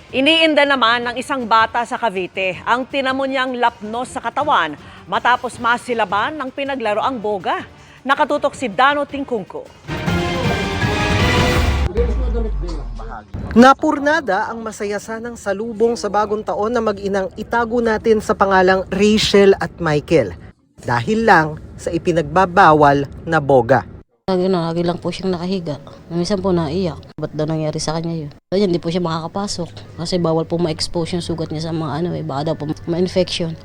Iniinda naman ng isang bata sa Cavite ang tinamo niyang lapnos sa katawan matapos masilaban ng pinaglaroang boga. Nakatutok si Dano Tingkungko. Napurnada ang masayasanang salubong sa bagong taon na mag-inang itago natin sa pangalang Rachel at Michael dahil lang sa ipinagbabawal na boga. Lagi lang po siyang nakahiga. Minsan po naiyak. Ba't daw nangyari sa kanya yun? Kaya hindi po siya makakapasok. Kasi bawal po ma-expose yung sugat niya sa mga baka daw po ma-infection.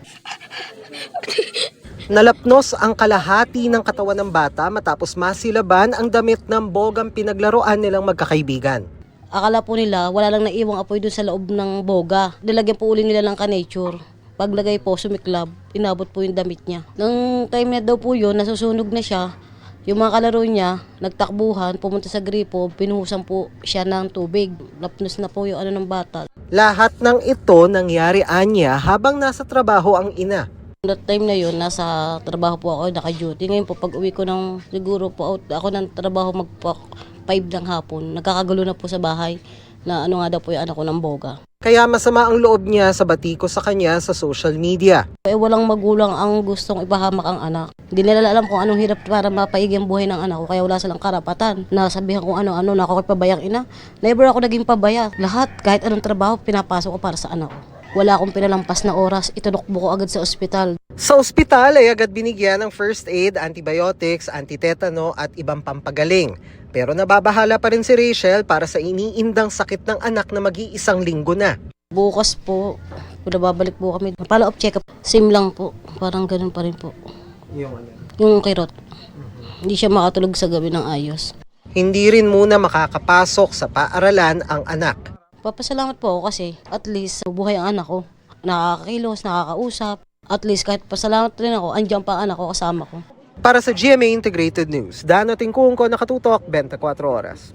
Nalapnos ang kalahati ng katawan ng bata matapos masilaban ang damit ng bogang pinaglaruan nilang magkakaibigan. Akala po nila wala lang naiwang apoy doon sa loob ng boga. Nilagyan po uli nila ng ka-nature. Paglagay po, sumiklab, inabot po yung damit niya. Nung time na daw po yun, nasusunog na siya. Yung mga kalaro niya, nagtakbuhan, pumunta sa gripo, pinuhusan po siya ng tubig. Lapnos na po yung ng bata. Lahat ng ito nangyari anya habang nasa trabaho ang ina. That time na yun, nasa trabaho po ako, naka-duty. Ngayon po, pag uwi ko ng, siguro po out ako ng trabaho mag-5 ng hapon, nagkakagulo na po sa bahay na nga daw po yung anak ko ng boga. Kaya masama ang loob niya sa batiko sa kanya sa social media. Walang magulang ang gustong ipahamak ang anak. Hindi nila alam kung anong hirap para mapaigi ang buhay ng anak ko, kaya wala silang karapatan. Nasabihan kung ano-ano na ako pabayang ina. Never ako naging pabaya. Lahat, kahit anong trabaho, pinapasok ko para sa anak ko. Wala akong pinalampas na oras, itunokbo ko agad sa ospital. Sa ospital ay agad binigyan ng first aid, antibiotics, antitetano at ibang pampagaling. Pero nababahala pa rin si Rachel para sa iniindang sakit ng anak na mag-iisang linggo na. Bukas po, babalik po kami. Follow-up check-up, same lang po. Parang ganun pa rin po. Yung kirot. Hindi siya makatulog sa gabi ng ayos. Hindi rin muna makakapasok sa paaralan ang anak. Papasalamat po ako kasi at least buhay ang anak ko. Nakakakilos, nakakausap. At least kahit pasalamat rin ako, andyan pa ang anak ko kasama ko. Para sa GMA Integrated News, Dano Tingkungko, nakatutok 24 oras.